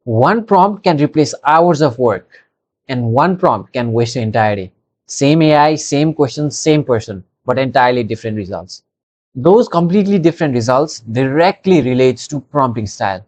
One prompt can replace hours of work, and one prompt can waste an entire day. Same AI, same question, same person, but entirely different results. Those completely different results directly relates to prompting style.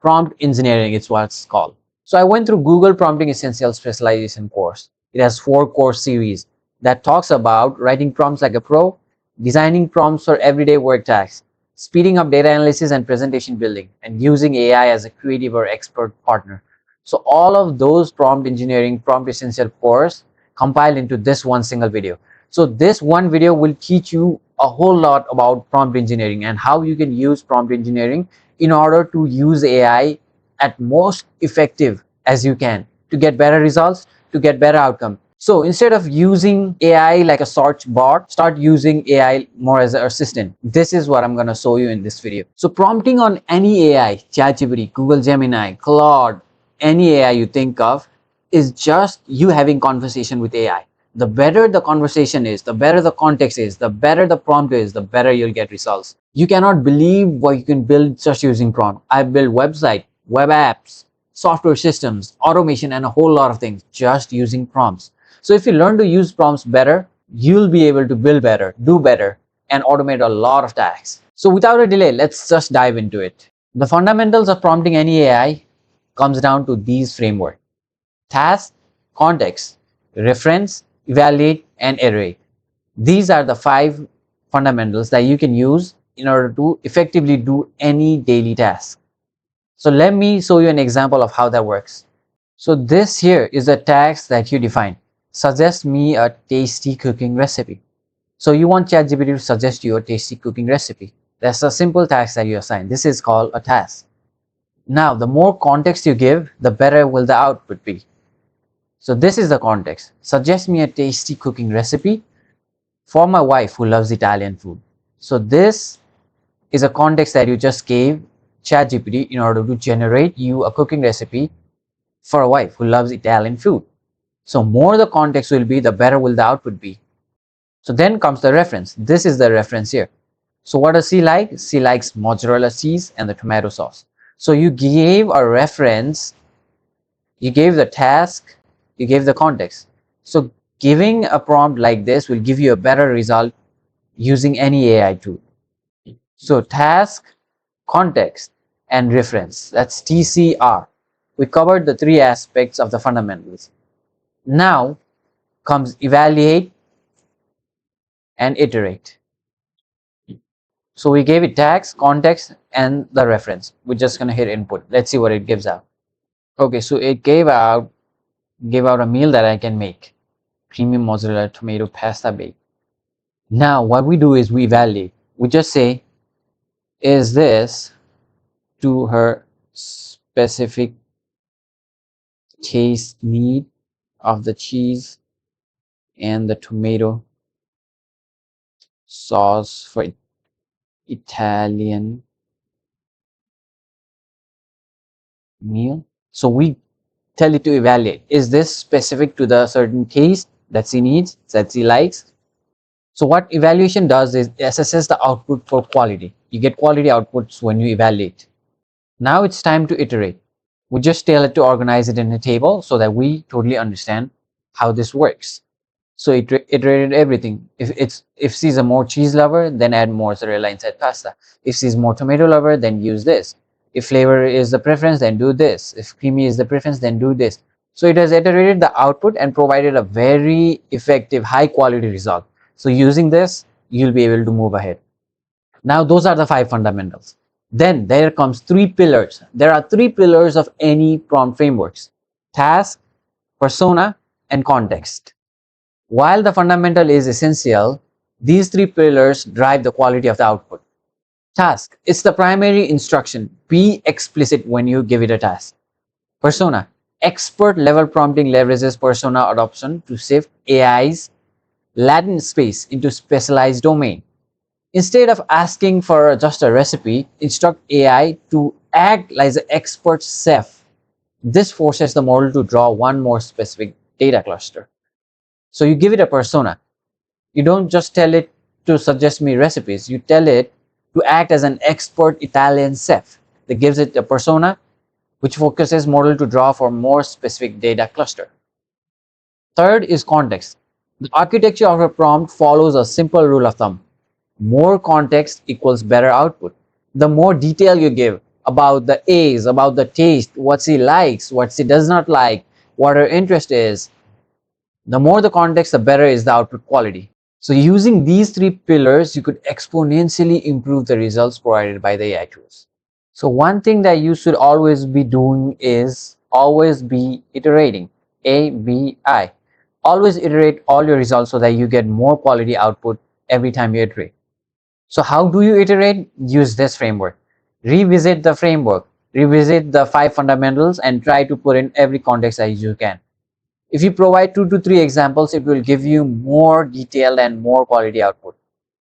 Prompt engineering is what it's called. So I went through Google Prompting Essential Specialization course. It has 4 course series that talks about writing prompts like a pro, designing prompts for everyday work tasks, speeding up data analysis and presentation building, and using AI as a creative or expert partner. So all of those prompt engineering, prompt essential course compiled into this one single video. So this one video will teach you a whole lot about prompt engineering and how you can use prompt engineering in order to use AI at most effective as you can to get better results, to get better outcome. So instead of using AI like a search bot, start using AI more as an assistant. This is what I'm going to show you in this video. So prompting on any AI, ChatGPT, Google Gemini, Claude, any AI you think of, is just you having conversation with AI. The better the conversation is, the better the context is, the better the prompt is, the better you'll get results. You cannot believe what you can build just using prompt. I built website, web apps, software systems, automation, and a whole lot of things just using prompts. So if you learn to use prompts better, you'll be able to build better, do better, and automate a lot of tasks. So without a delay, let's just dive into it. The fundamentals of prompting any AI comes down to these frameworks: task, context, reference, evaluate, and iterate. These are the 5 fundamentals that you can use in order to effectively do any daily task. So let me show you an example of how that works. So this here is a task that you define. Suggest me a tasty cooking recipe. So you want ChatGPT to suggest you a tasty cooking recipe. That's a simple task that you assign. This is called a task. Now, the more context you give, the better will the output be. So this is the context. Suggest me a tasty cooking recipe for my wife who loves Italian food. So this is a context that you just gave ChatGPT in order to generate you a cooking recipe for a wife who loves Italian food. So more the context will be, the better will the output be. So then comes the reference. This is the reference here. So what does she like? She likes mozzarella cheese and the tomato sauce. So you gave a reference, you gave the task, you gave the context. So giving a prompt like this will give you a better result using any AI tool. So task, context, and reference. That's TCR. We covered the 3 aspects of the fundamentals. Now comes evaluate and iterate. So we gave it task, context, and the reference. We're just going to hit input. Let's see what it gives out. Okay, so it gave out a meal that I can make. Creamy mozzarella tomato pasta bake. Now what we do is we evaluate. We just say, is this to her specific taste need of the cheese and the tomato sauce for Italian meal? So we tell it to evaluate. Is this specific to the certain taste that she needs, that she likes? So what evaluation does is assesses the output for quality. You get quality outputs when you evaluate. Now it's time to iterate. We just tell it to organize it in a table so that we totally understand how this works. So it iterated everything. If she's a more cheese lover, then add mozzarella inside pasta. If she's more tomato lover, then use this. If flavor is the preference, then do this. If creamy is the preference, then do this. So it has iterated the output and provided a very effective, high quality result. So using this, you'll be able to move ahead. Now those are the 5 fundamentals. Then there comes 3 pillars. There are 3 pillars of any prompt frameworks: task, persona, and context. While the fundamental is essential, these 3 pillars drive the quality of the output. Task, it's the primary instruction. Be explicit when you give it a task. Persona, expert level prompting leverages persona adoption to shift AI's latent space into specialized domain. Instead of asking for just a recipe, instruct AI to act like an expert chef. This forces the model to draw one more specific data cluster. So you give it a persona. You don't just tell it to suggest me recipes. You tell it to act as an expert Italian chef. That gives it a persona which focuses model to draw for more specific data cluster. Third is context. The architecture of a prompt follows a simple rule of thumb. More context equals better output. The more detail you give about the A's, about the taste, what she likes, what she does not like, what her interest is, the more the context, the better is the output quality. So using these three pillars, you could exponentially improve the results provided by the AI tools. So one thing that you should always be doing is always be iterating. ABI. Always iterate all your results so that you get more quality output every time you iterate. So how do you iterate? Use this framework. Revisit the framework. Revisit the 5 fundamentals and try to put in every context as you can. If you provide 2 to 3 examples, it will give you more detailed and more quality output.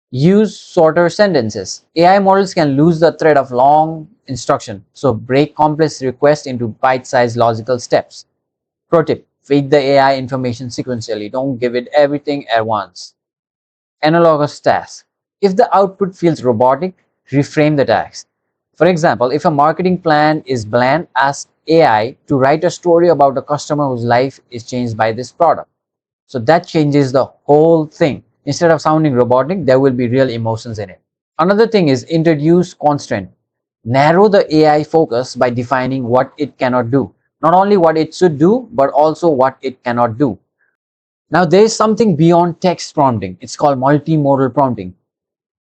Use shorter sentences. AI models can lose the thread of long instruction, so break complex requests into bite-sized logical steps. Pro tip, feed the AI information sequentially. Don't give it everything at once. Analogous task. If the output feels robotic, reframe the task. For example, if a marketing plan is bland, ask AI to write a story about a customer whose life is changed by this product. So that changes the whole thing. Instead of sounding robotic, there will be real emotions in it. Another thing is introduce constraint. Narrow the AI focus by defining what it cannot do. Not only what it should do, but also what it cannot do. Now there is something beyond text prompting. It's called multimodal prompting.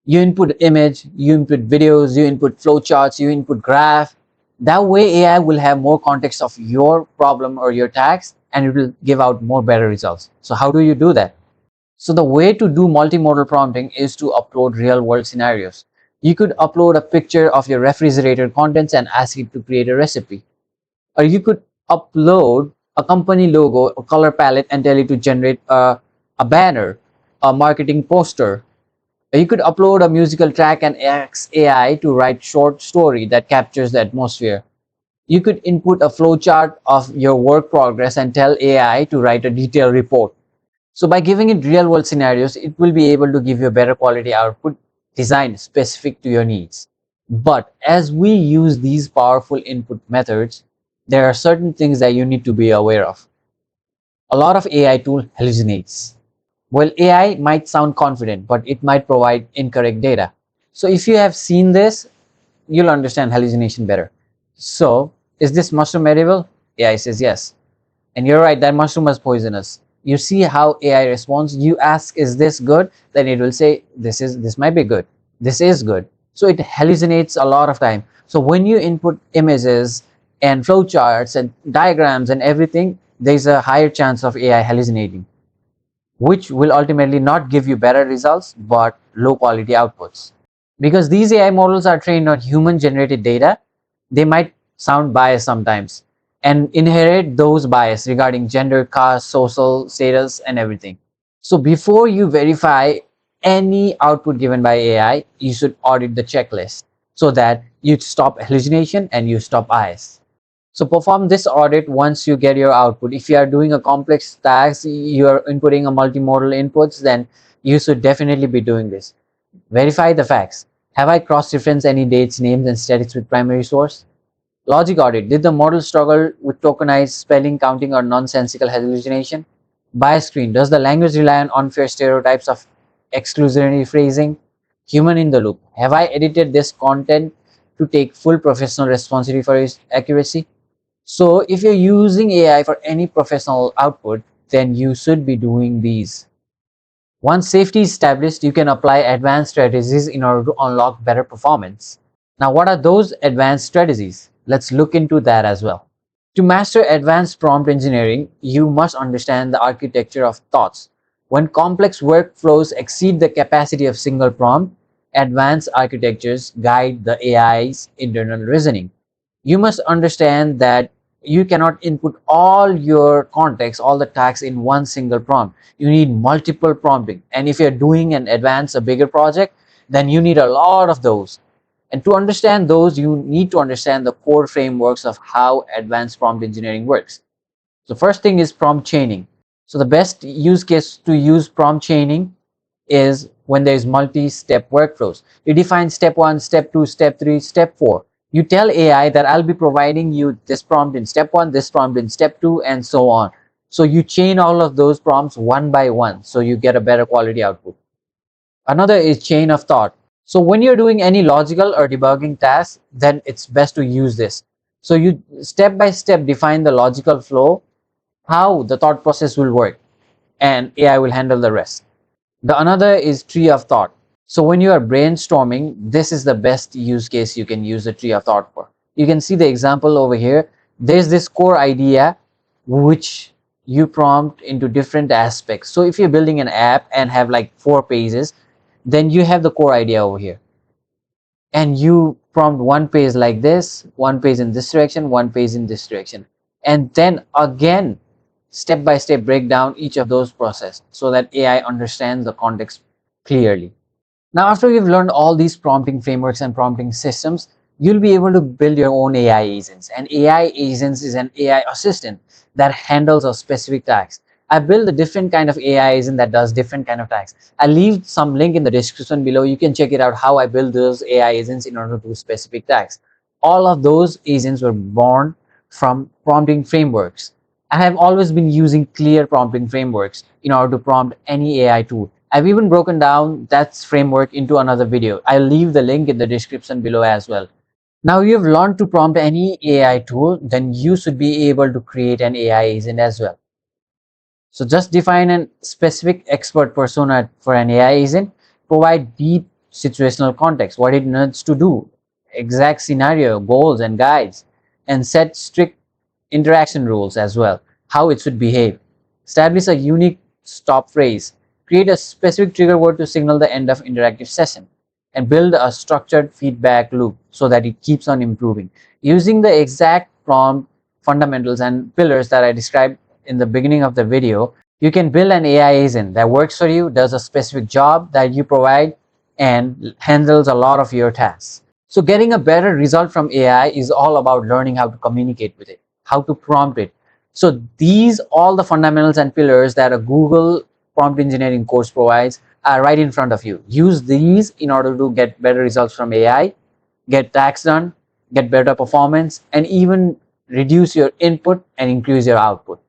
You input image, you input videos, you input flowcharts, you input graph. That way AI will have more context of your problem or your task, and it will give out more better results. So how do you do that? So the way to do multimodal prompting is to upload real world scenarios. You could upload a picture of your refrigerator contents and ask it to create a recipe. Or you could upload a company logo or color palette and tell it to generate a banner, a marketing poster. You could upload a musical track and ask AI to write short story that captures the atmosphere. You could input a flowchart of your work progress and tell AI to write a detailed report. So by giving it real world scenarios, it will be able to give you a better quality output designed specific to your needs. But as we use these powerful input methods, there are certain things that you need to be aware of. A lot of AI tool hallucinates. Well, AI might sound confident, but it might provide incorrect data. So if you have seen this, you'll understand hallucination better. So, is this mushroom edible? AI says yes. And you're right, that mushroom was poisonous. You see how AI responds. You ask, is this good? Then it will say, this might be good. This is good. So it hallucinates a lot of time. So when you input images and flowcharts and diagrams and everything, there's a higher chance of AI hallucinating, which will ultimately not give you better results, but low quality outputs. Because these AI models are trained on human generated data, they might sound biased sometimes and inherit those bias regarding gender, caste, social status, and everything. So before you verify any output given by AI, you should audit the checklist so that you stop hallucination and you stop bias. So perform this audit once you get your output. If you are doing a complex task, you are inputting a multimodal inputs, then you should definitely be doing this. Verify the facts. Have I cross-referenced any dates, names, and statistics with primary source? Logic audit. Did the model struggle with tokenized spelling, counting, or nonsensical hallucination? Bias screen. Does the language rely on unfair stereotypes of exclusionary phrasing? Human in the loop. Have I edited this content to take full professional responsibility for its accuracy? So if you're using AI for any professional output, then you should be doing these. Once safety is established, you can apply advanced strategies in order to unlock better performance. Now, what are those advanced strategies? Let's look into that as well. To master advanced prompt engineering, you must understand the architecture of thoughts. When complex workflows exceed the capacity of single prompt, advanced architectures guide the AI's internal reasoning. You must understand that you cannot input all your context, all the tags in one single prompt. You need multiple prompting. And if you're doing an advanced, a bigger project, then you need a lot of those. And to understand those, you need to understand the core frameworks of how advanced prompt engineering works. So first thing is prompt chaining. So the best use case to use prompt chaining is when there's multi-step workflows. You define step 1, step 2, step 3, step 4. You tell AI that I'll be providing you this prompt in step 1, this prompt in step 2, and so on. So you chain all of those prompts one by one, so you get a better quality output. Another is chain of thought. So when you're doing any logical or debugging task, then it's best to use this. So you step by step define the logical flow, how the thought process will work, and AI will handle the rest. The another is tree of thought. So when you are brainstorming, this is the best use case you can use the tree of thought for. You can see the example over here. There's this core idea which you prompt into different aspects. So if you're building an app and have like 4 pages, then you have the core idea over here. And you prompt one page like this, one page in this direction, one page in this direction. And then again, step by step break down each of those processes so that AI understands the context clearly. Now, after you've learned all these prompting frameworks and prompting systems, you'll be able to build your own AI agents. And AI agents is an AI assistant that handles a specific task. I built a different kind of AI agent that does different kind of tasks. I'll leave some link in the description below. You can check it out how I build those AI agents in order to do specific tasks. All of those agents were born from prompting frameworks. I have always been using clear prompting frameworks in order to prompt any AI tool. I've even broken down that framework into another video. I'll leave the link in the description below as well. Now you've learned to prompt any AI tool, then you should be able to create an AI agent as well. So just define a specific expert persona for an AI agent, provide deep situational context, what it needs to do, exact scenario, goals and guides, and set strict interaction rules as well, how it should behave. Establish a unique stop phrase. Create a specific trigger word to signal the end of interactive session. And build a structured feedback loop so that it keeps on improving. Using the exact prompt fundamentals and pillars that I described in the beginning of the video, you can build an AI agent that works for you, does a specific job that you provide, and handles a lot of your tasks. So getting a better result from AI is all about learning how to communicate with it, how to prompt it. So these, all the fundamentals and pillars that a Google prompt engineering course provides are right in front of you. Use these in order to get better results from AI, get tasks done, get better performance, and even reduce your input and increase your output.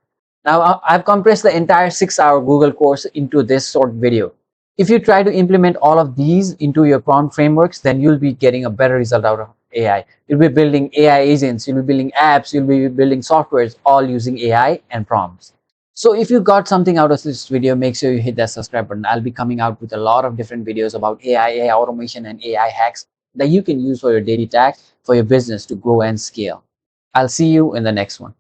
Now, I've compressed the entire 6-hour Google course into this short video. If you try to implement all of these into your prompt frameworks, then you'll be getting a better result out of AI. You'll be building AI agents, you'll be building apps, you'll be building softwares, all using AI and prompts. So if you got something out of this video, make sure you hit that subscribe button. I'll be coming out with a lot of different videos about AI automation, and AI hacks that you can use for your daily tasks, for your business to grow and scale. I'll see you in the next one.